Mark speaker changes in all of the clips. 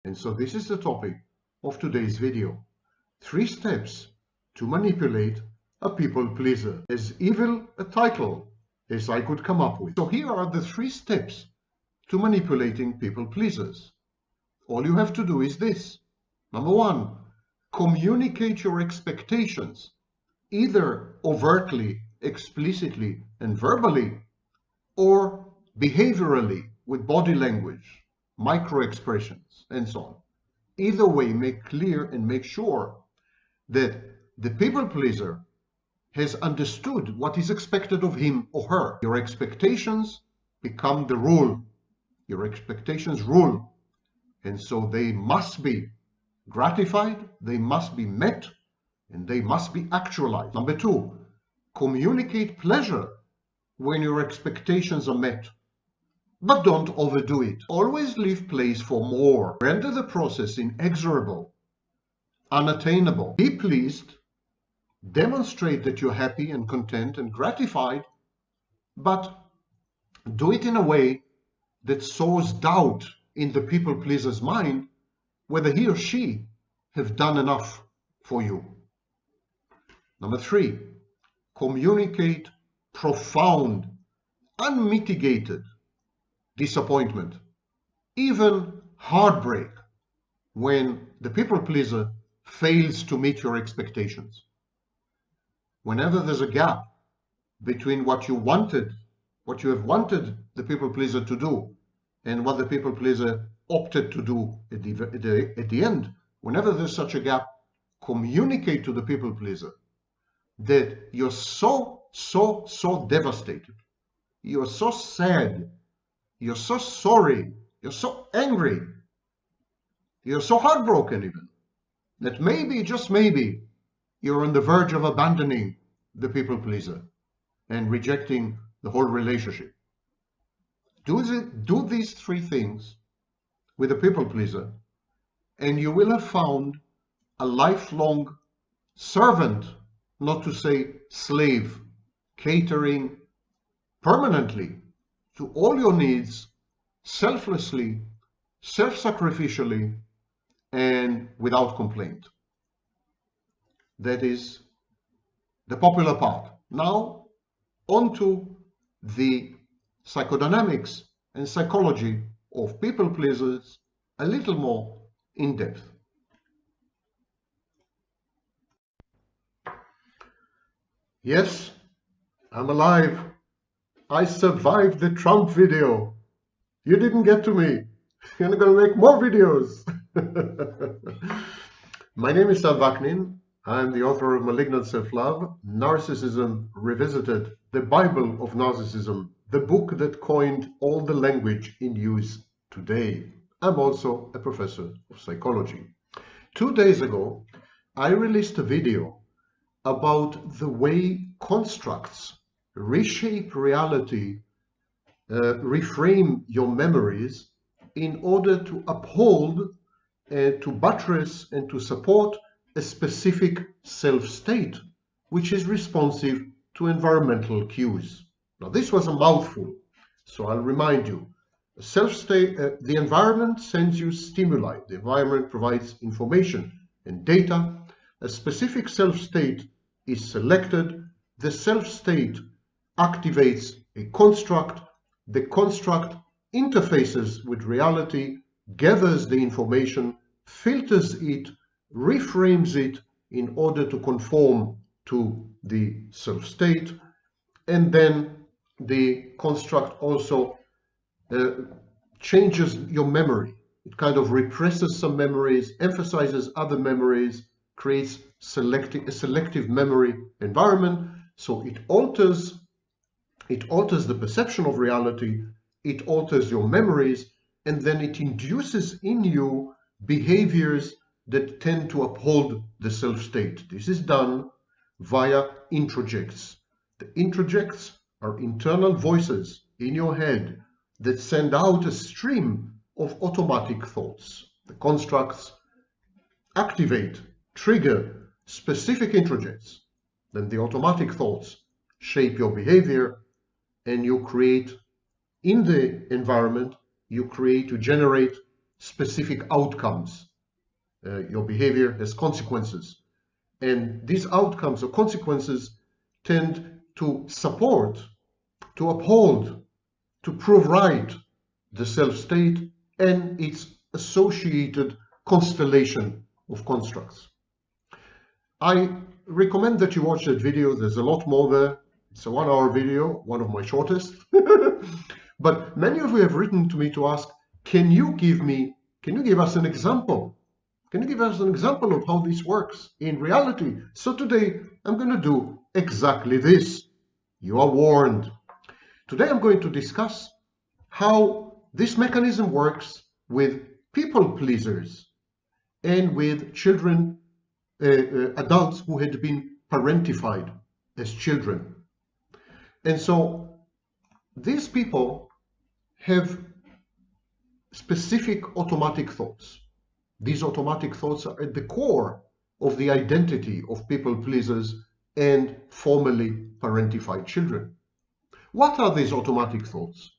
Speaker 1: And so this is the topic of today's video. 3 steps to manipulate a people pleaser. As evil a title as I could come up with. So here are the 3 steps to manipulating people pleasers. All you have to do is this. Number 1, communicate your expectations, either overtly, explicitly, and verbally, or behaviorally with body language, micro expressions, and so on. Either way, make clear and make sure that the people pleaser has understood what is expected of him or her. Your expectations become the rule. Your expectations rule. And so they must be gratified, they must be met, and they must be actualized. Number 2, communicate pleasure when your expectations are met. But don't overdo it. Always leave place for more. Render the process inexorable, unattainable. Be pleased, demonstrate that you're happy and content and gratified, but do it in a way that sows doubt in the people pleaser's mind whether he or she have done enough for you. Number 3, communicate profound, unmitigated disappointment, even heartbreak, when the people pleaser fails to meet your expectations. Whenever there's a gap between what you have wanted the people pleaser to do and what the people pleaser opted to do at the end, whenever there's such a gap, communicate to the people pleaser that you're so devastated, you're so sad, you're so sorry, you're so angry, you're so heartbroken even, that maybe, just maybe, you're on the verge of abandoning the people pleaser and rejecting the whole relationship. Do these 3 things with a people pleaser, and you will have found a lifelong servant, not to say slave, catering permanently to all your needs, selflessly, self-sacrificially, and without complaint. That is the popular part. Now, on to the psychodynamics and psychology of people pleasers a little more in depth. Yes, I'm alive. I survived the Trump video. You didn't get to me. You're not going to make more videos. My name is Vaknin. I'm the author of Malignant Self-Love, Narcissism Revisited, the Bible of Narcissism, the book that coined all the language in use today. I'm also a professor of psychology. 2 days ago, I released a video about the way constructs reshape reality, reframe your memories in order to uphold, to buttress, and to support a specific self-state which is responsive to environmental cues. Now, this was a mouthful, so I'll remind you. A self-state, the environment sends you stimuli. The environment provides information and data. A specific self-state is selected. The self-state activates a construct. The construct interfaces with reality, gathers the information, filters it, reframes it in order to conform to the self-state, and then the construct also changes your memory. It kind of represses some memories, emphasizes other memories, creates a selective memory environment. So it alters the perception of reality, it alters your memories, and then it induces in you behaviors that tend to uphold the self-state. This is done via introjects. The introjects are internal voices in your head that send out a stream of automatic thoughts. The constructs activate, trigger specific introjects. Then the automatic thoughts shape your behavior, and you create in the environment, you generate specific outcomes. Your behavior has consequences. And these outcomes or consequences tend to support, to uphold, to prove right the self-state and its associated constellation of constructs. I recommend that you watch that video. There's a lot more there. It's a 1-hour video, one of my shortest. But many of you have written to me to ask, can you give us an example? Can you give us an example of how this works in reality? So today I'm going to do exactly this. You are warned. Today I'm going to discuss how this mechanism works with people pleasers and with children, adults who had been parentified as children. And so these people have specific automatic thoughts. These automatic thoughts are at the core of the identity of people pleasers and formerly parentified children. What are these automatic thoughts?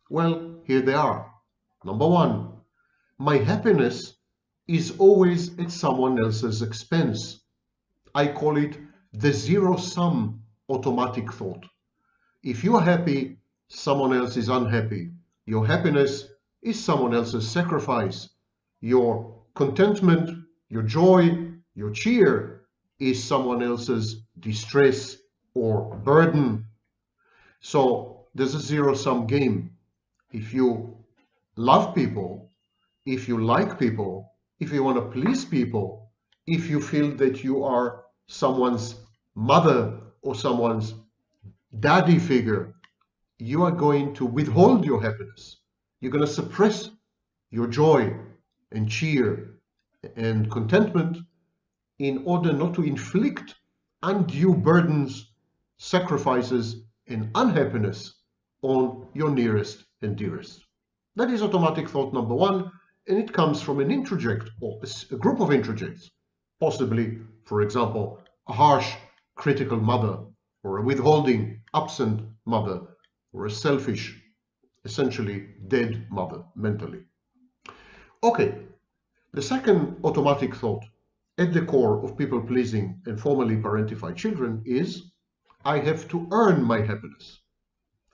Speaker 1: Well, here they are. Number one, my happiness is always at someone else's expense. I call it the zero-sum automatic thought. If you're happy, someone else is unhappy. Your happiness is someone else's sacrifice. Your contentment, your joy, your cheer is someone else's distress or burden. So there's a zero-sum game. If you love people, if you like people, if you want to please people, if you feel that you are someone's mother or someone's daddy figure, you are going to withhold your happiness. You're going to suppress your joy and cheer and contentment in order not to inflict undue burdens, sacrifices, and unhappiness on your nearest and dearest. That is automatic thought number one, and it comes from an introject or a group of introjects, possibly, for example, a harsh, critical mother, or a withholding, absent mother, or a selfish, essentially dead mother mentally. Okay, the second automatic thought at the core of people-pleasing and formerly parentified children is, I have to earn my happiness.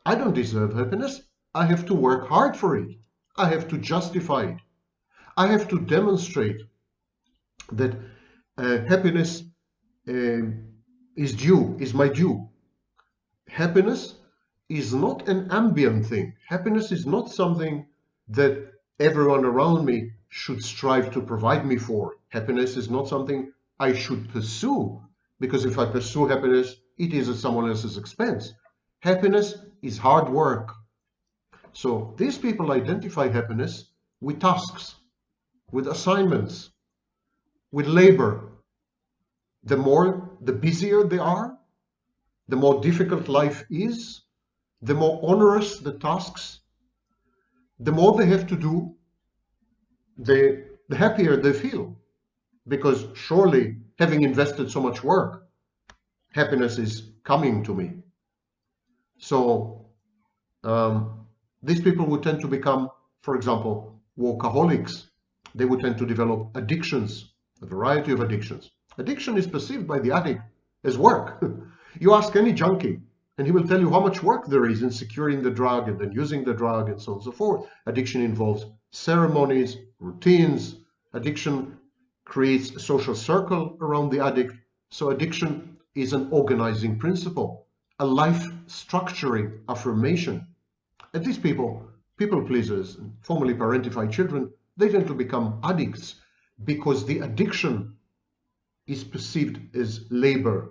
Speaker 1: I don't deserve happiness. I have to work hard for it. I have to justify it. I have to demonstrate that happiness is my due. Happiness is not an ambient thing. Happiness is not something that everyone around me should strive to provide me for. Happiness is not something I should pursue, because if I pursue happiness, it is at someone else's expense. Happiness is hard work. So these people identify happiness with tasks, with assignments, with labor. The busier they are, the more difficult life is, the more onerous the tasks, the more they have to do, the happier they feel. Because surely, having invested so much work, happiness is coming to me. So these people would tend to become, for example, workaholics. They would tend to develop addictions, a variety of addictions. Addiction is perceived by the addict as work. You ask any junkie, and he will tell you how much work there is in securing the drug and then using the drug and so on and so forth. Addiction involves ceremonies, routines. Addiction creates a social circle around the addict. So addiction is an organizing principle, a life structuring affirmation. And these people pleasers, and formerly parentified children, they tend to become addicts because the addiction is perceived as labor,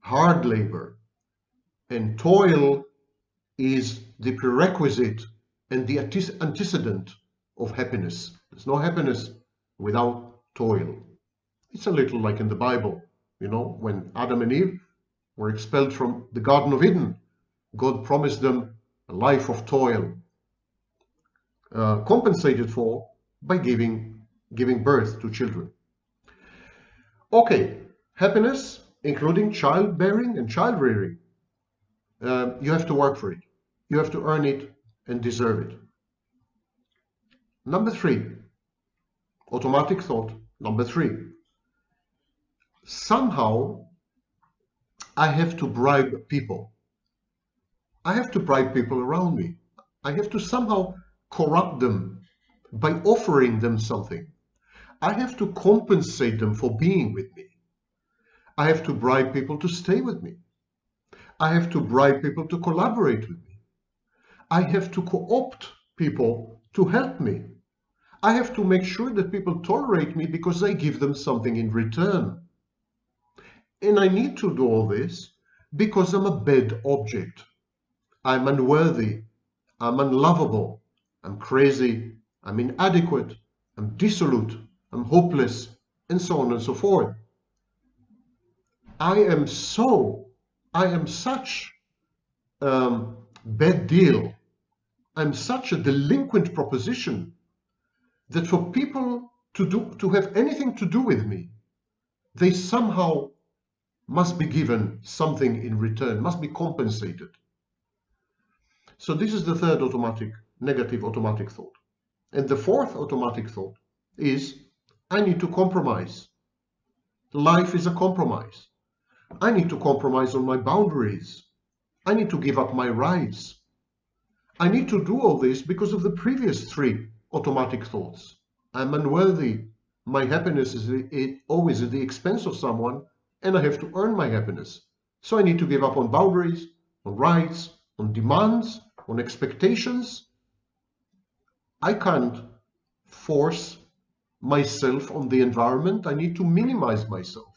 Speaker 1: hard labor, and toil is the prerequisite and the antecedent of happiness. There's no happiness without toil. It's a little like in the Bible, you know, when Adam and Eve were expelled from the Garden of Eden, God promised them a life of toil, compensated for by giving birth to children. Okay, happiness, including childbearing and child rearing. You have to work for it. You have to earn it and deserve it. Number three, automatic thought. Number three, somehow I have to bribe people. I have to bribe people around me. I have to somehow corrupt them by offering them something. I have to compensate them for being with me. I have to bribe people to stay with me. I have to bribe people to collaborate with me. I have to co-opt people to help me. I have to make sure that people tolerate me because I give them something in return. And I need to do all this because I'm a bad object. I'm unworthy. I'm unlovable. I'm crazy. I'm inadequate. I'm dissolute. I'm hopeless, and so on and so forth. I am such a bad deal. I'm such a delinquent proposition that for people to have anything to do with me, they somehow must be given something in return, must be compensated. So this is the third negative automatic thought. And the fourth automatic thought is, I need to compromise. Life is a compromise. I need to compromise on my boundaries. I need to give up my rights. I need to do all this because of the previous three automatic thoughts. I'm unworthy. My happiness is always at the expense of someone, and I have to earn my happiness. So I need to give up on boundaries, on rights, on demands, on expectations. I can't force myself on the environment. I need to minimize myself.